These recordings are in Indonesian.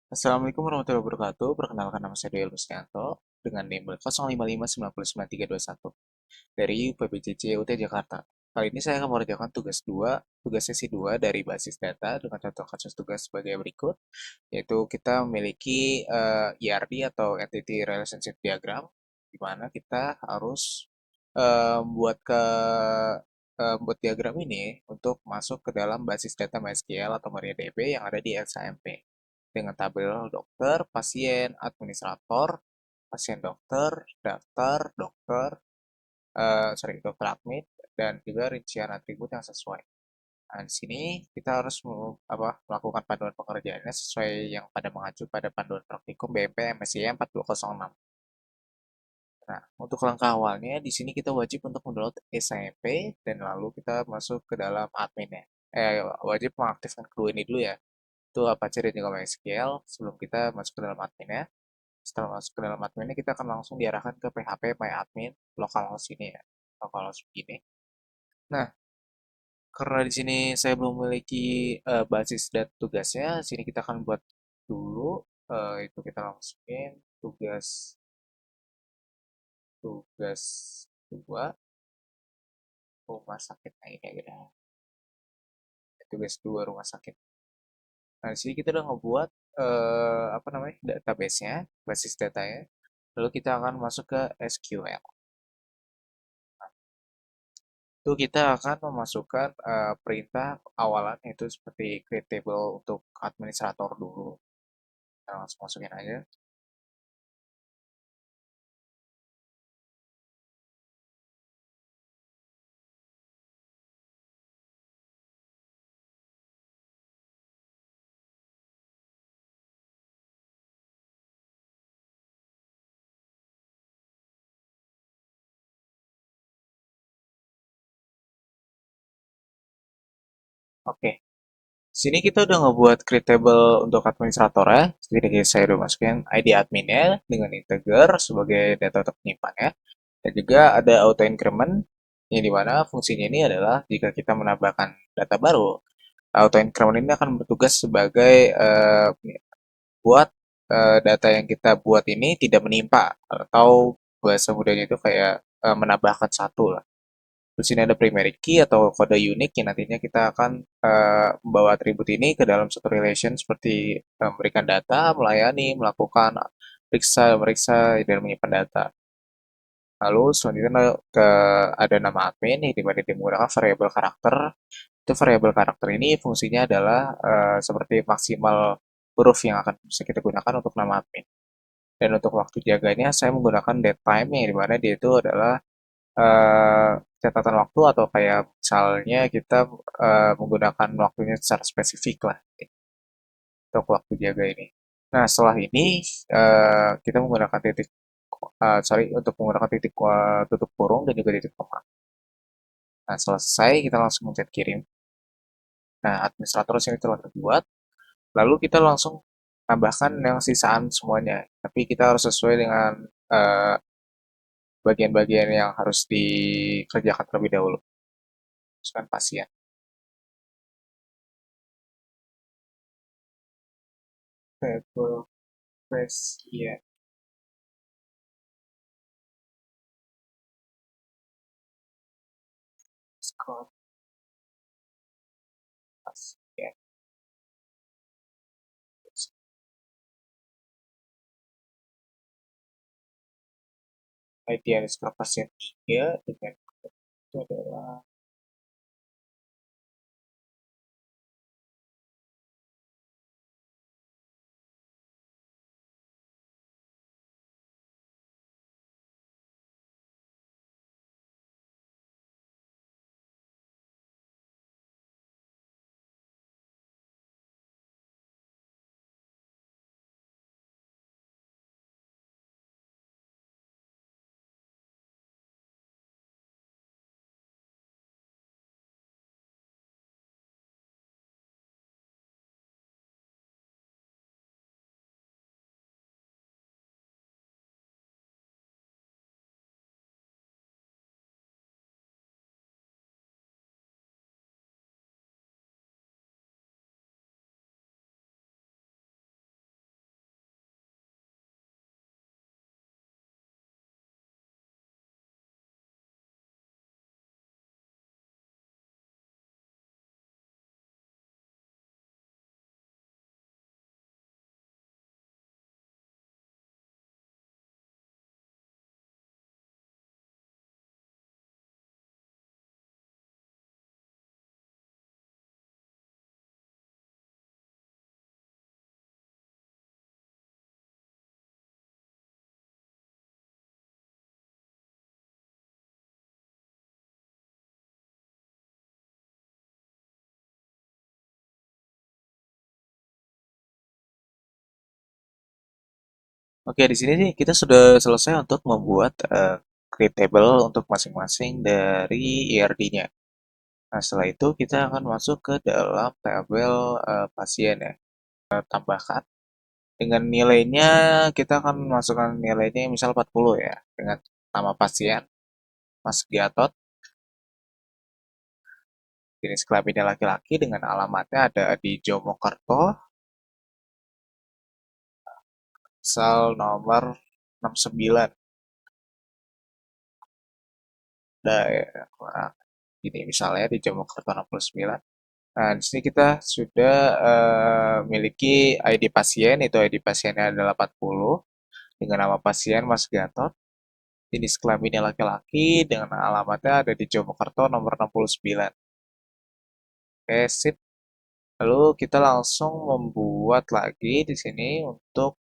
Assalamualaikum warahmatullahi wabarakatuh. Perkenalkan nama saya Doel Rusdianto dengan NIM 05599921 dari UPBJJ UT Jakarta. Kali ini saya akan mengerjakan tugas sesi 2 dari basis data dengan contoh kasus tugas sebagai berikut, yaitu kita memiliki ERD atau Entity Relationship Diagram, di mana kita harus membuat membuat diagram ini untuk masuk ke dalam basis data MySQL atau MariaDB yang ada di XAMPP dengan tabel dokter, pasien, administrator, pasien dokter, daftar, dokter, dokter admin, dan juga rincian atribut yang sesuai. Nah, di sini kita harus melakukan panduan pengerjaannya sesuai yang pada mengacu pada panduan praktikum BMP MSI 4006. Nah, untuk langkah awalnya, di sini kita wajib untuk mendownload SAMP dan lalu kita masuk ke dalam adminnya. Wajib mengaktifkan kedua ini dulu ya. Itu Apache dan juga MySQL sebelum kita masuk ke dalam adminnya. Setelah masuk ke dalam adminnya, kita akan langsung diarahkan ke PHP MyAdmin localhost ini ya. Localhost begini. Nah, karena di sini saya belum memiliki basis dan tugasnya, sini kita akan buat dulu. Itu kita masukin tugas tugas dua rumah sakit. Nah, ini ya, tugas dua rumah sakit. Nah, di sini kita udah ngebuat database-nya, basis datanya. Lalu kita akan masuk ke SQL. Itu kita akan memasukkan perintah awalan yaitu seperti create table untuk administrator dulu. Kita langsung masukin aja. Oke. Sini kita udah ngebuat create table untuk administrator ya. Jadi saya udah masukin ID adminnya dengan integer sebagai data untuk penyimpannya. Dan juga ada auto increment yang dimana fungsinya ini adalah jika kita menambahkan data baru, auto increment ini akan bertugas sebagai buat data yang kita buat ini tidak menimpa atau bahasa mudanya itu kayak menambahkan satu lah. Terus ini ada primary key atau kode unik yang nantinya kita akan membawa atribut ini ke dalam satu relation seperti memberikan data, melayani, melakukan periksa, meriksa, dan menyimpan data. Lalu selanjutnya ada nama admin yang dimana dia menggunakan variabel karakter. Itu variabel karakter ini fungsinya adalah seperti maksimal huruf yang akan bisa kita gunakan untuk nama admin. Dan untuk waktu jaganya saya menggunakan date time yang dimana dia itu adalah eh, catatan waktu atau kayak misalnya kita menggunakan waktunya secara spesifik lah untuk waktu jaga ini. Nah, setelah ini kita menggunakan untuk menggunakan titik tutup kurung dan juga titik koma. Nah, selesai kita langsung mencet kirim. Nah, administrator sini telah terbuat. Lalu kita langsung tambahkan yang sisaan semuanya. Tapi kita harus sesuai dengan eh, bagian-bagian yang harus dikerjakan terlebih dahulu. Misalkan pasien. Table pasien. Score pasien. ID underscore pasien 3 dengan itu adalah Oke, di sini nih kita sudah selesai untuk membuat create table untuk masing-masing dari ERD-nya. Nah, setelah itu kita akan masuk ke dalam tabel pasien ya. Tambahkan dengan nilainya, kita akan masukkan nilainya misal 40 ya, dengan nama pasien Mas Gatot, jenis kelaminnya laki-laki, dengan alamatnya ada di Jomokerto, misal nomor 69 daerah ini misalnya di Jomokerto 69. Nah, di sini kita sudah memiliki ID pasien, itu ID pasiennya adalah 40 dengan nama pasien Mas Gatot, jenis kelaminnya laki-laki, dengan alamatnya ada di Jomokerto nomor 69. Oke, sip. Lalu kita langsung membuat lagi di sini untuk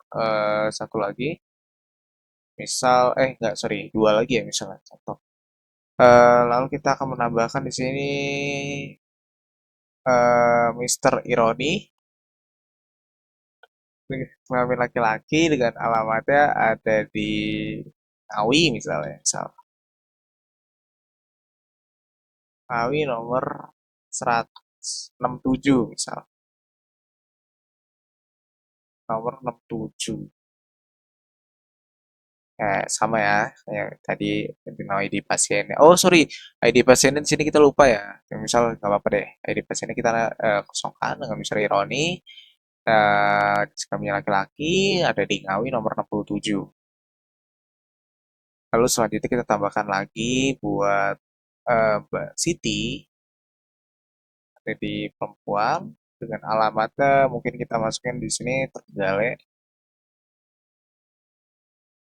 satu lagi. Misal, enggak, sorry, dua lagi ya misalnya, contoh. Lalu kita akan menambahkan di sini Mister Ironi, kelamin laki-laki dengan alamatnya ada di Ngawi misalnya, Ngawi nomor 167 misal, nomor 67. Sama ya, kayak tadi dengan ID pasiennya. Oh, sorry, ID pasiennya di sini kita lupa ya. Misal nggak apa-apa deh. ID pasiennya kita kosongkan dengan misal Ironi. Kami laki-laki ada di Ngawi nomor 67. Lalu selanjutnya kita tambahkan lagi buat Mbak Siti ada di perempuan dengan alamatnya mungkin kita masukin di sini Tergale,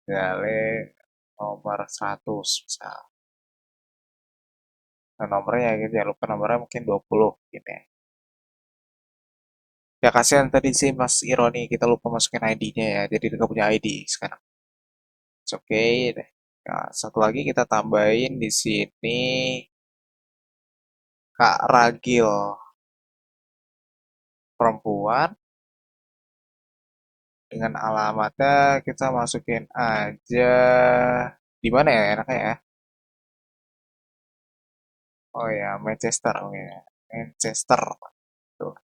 Tergale nomor 100 misal. Nah, nomornya ya, jangan lupa nomornya mungkin 20 gitu ya. Ya kasihan tadi sih Mas Ironi kita lupa masukin ID-nya ya. Jadi dia nggak punya ID sekarang. It's okay deh. Nah, satu lagi kita tambahin di sini Kak Ragil perempuan dengan alamatnya kita masukin aja di mana ya enaknya ya? Oh ya, Manchester. Oke. Manchester. Tuh.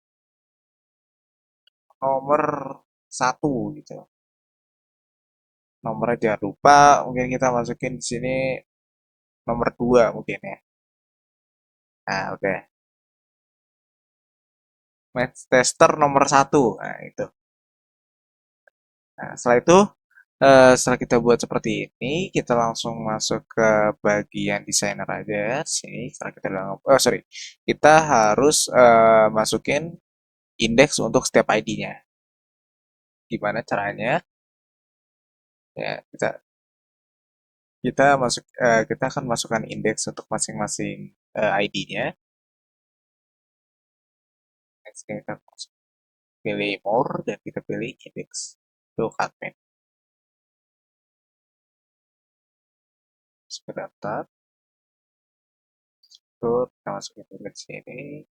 Nomor 1 gitu. Nomornya jangan lupa mungkin kita masukin di sini nomor 2 mungkin ya. Nah, oke. Manchester nomor 1. Nah, itu. Nah, setelah itu, setelah kita buat seperti ini, kita langsung masuk ke bagian desainer aja. Sini, setelah kita udah, oh sorry, kita harus masukin indeks untuk setiap ID-nya. Gimana caranya? Ya, kita akan masukkan indeks untuk masing-masing ID-nya. Kita pilih more dan kita pilih indeks to admin. Sebentar, tuh kita masukin indeks ini.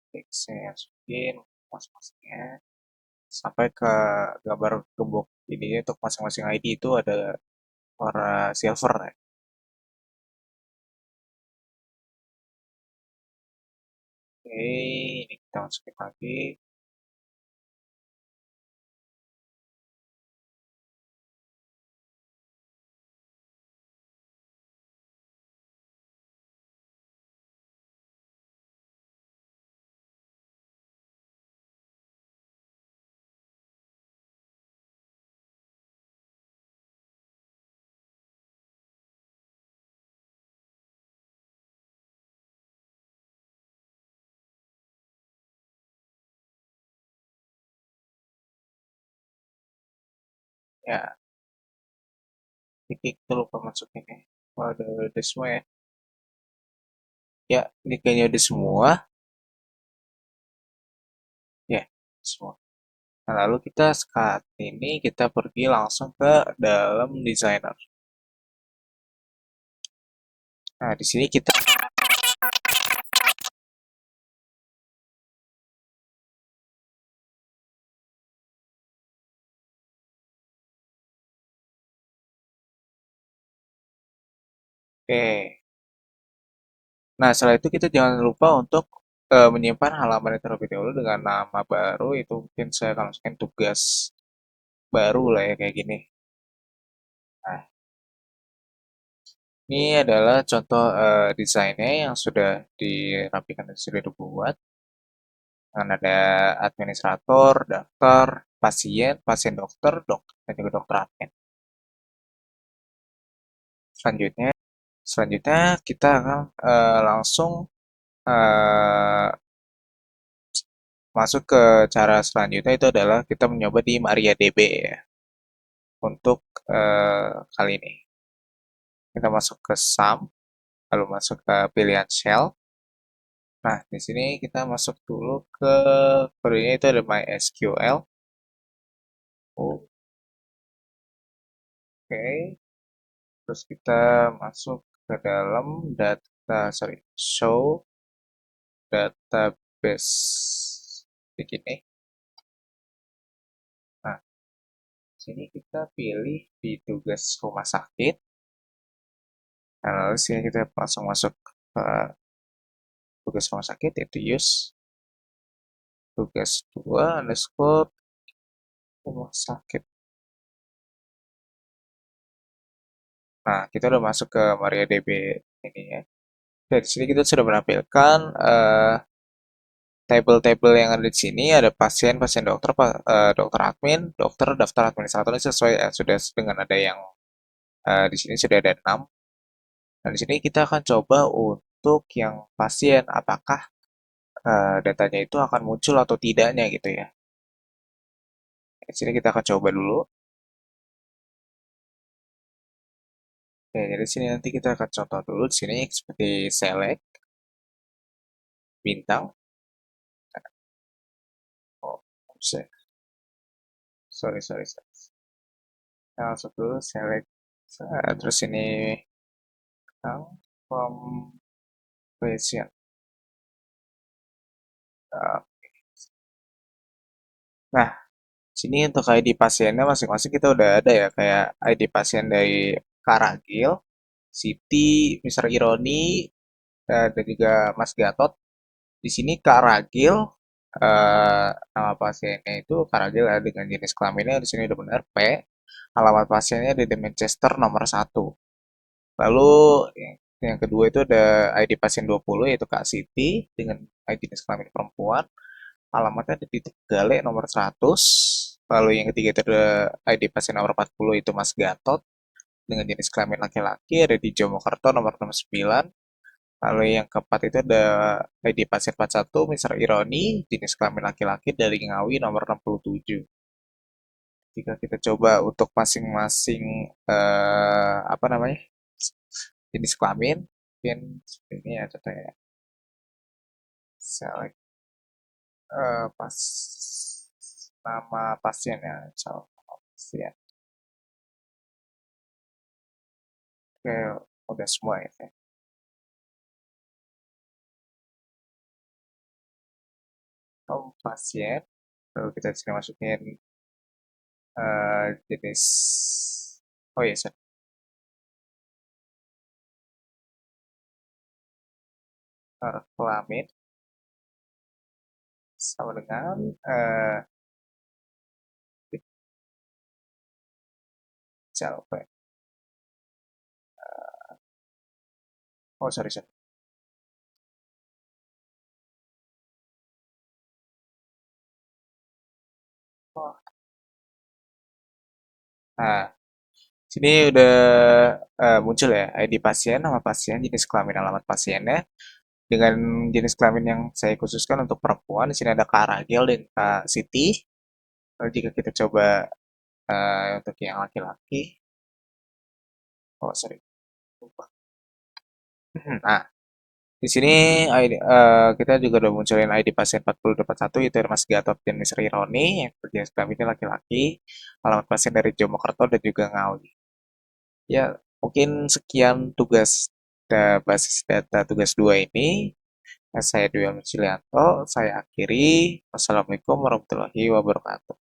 Indeksnya masukin masing-masingnya sampai ke gambar gembok ini untuk masing-masing ID itu ada warna silver ya. Oke, ini kita masukin lagi. Ya, ini kita lupa masukin ya. Oh, ada semua ya. Ya, ini kayaknya udah semua. Ya, semua. Nah, lalu kita saat ini kita pergi langsung ke dalam designer. Nah, di sini kita Oke. Nah, setelah itu kita jangan lupa untuk menyimpan halaman itu terlebih dahulu dengan nama baru. Itu mungkin saya akan masukin tugas baru lah ya kayak gini. Nah, ini adalah contoh desainnya yang sudah dirapikan dan sudah dibuat. Dengan ada administrator, daftar, pasien, pasien dokter, dokter, dan juga dokter admin. Selanjutnya, selanjutnya kita akan langsung eh, masuk ke cara selanjutnya itu adalah kita mencoba di MariaDB ya. Untuk kali ini kita masuk ke sum, lalu masuk ke pilihan shell. Nah, di sini kita masuk dulu ke query itu ada MySQL. Oke, terus kita masuk ke dalam show database begini. Nah, sini kita pilih di tugas rumah sakit. Nah, lalu sini kita langsung masuk ke tugas rumah sakit yaitu use tugas 2 underscore rumah sakit. Nah, kita udah masuk ke MariaDB ini ya. Dari sini kita sudah menampilkan table-table yang ada di sini. Ada pasien, pasien dokter, dokter admin, dokter, daftar administrator ini sesuai sudah dengan ada yang di sini sudah ada 6. Dan di sini kita akan coba untuk yang pasien, apakah datanya itu akan muncul atau tidaknya gitu ya. Di sini kita akan coba dulu. Oke, jadi sini nanti kita akan contoh dulu di sini seperti select bintang. Oh, bisa. Sorry. Kita masuk dulu select. Terus ini bintang from patient. Uh, Nah, sini untuk ID pasiennya masing-masing kita udah ada ya, kayak ID pasien dari Karagil, Siti, Mister Ironi, dan juga Mas Gatot. Di sini Karagil, nama pasiennya itu Karagil ya, dengan jenis kelaminnya di sini udah benar P. Alamat pasiennya di Manchester nomor 1. Lalu yang kedua itu ada ID pasien 20 yaitu Kak Siti dengan ID jenis kelamin perempuan. Alamatnya ada di Tegalek nomor 100. Lalu yang ketiga itu ada ID pasien nomor 40 itu Mas Gatot dengan jenis kelamin laki-laki ada di Jomokerto nomor 69. Lalu yang keempat itu ada ID pasien 41 Mr. Ironi jenis kelamin laki-laki dari Ngawi nomor 67. Jika kita coba untuk masing-masing apa namanya jenis kelamin, mungkin seperti ini ya contohnya. Select pas nama pasien ya, calon pasien. Oke, udah semua ya. Pasien, lalu kita sini masukin jenis, oh iya, sorry. Kelamin sama dengan siapa? Oh, sorry. Oh. Nah, sini udah muncul ya ID pasien, nama pasien, jenis kelamin, alamat pasiennya. Dengan jenis kelamin yang saya khususkan untuk perempuan, di sini ada Kak Ragel dan Kak Siti. Lalu jika kita coba untuk yang laki-laki, oh sorry, lupa. Nah, di sini kita juga udah munculin ID pasien 4021 itu Mas Gatot dan Miss Rironi yang berjenis kelaminnya laki-laki, alamat pasien dari Jomokerto dan juga Ngawi. Ya, mungkin sekian tugas basis data tugas 2 ini. Saya Dwi Cilianto, saya akhiri. Wassalamualaikum warahmatullahi wabarakatuh.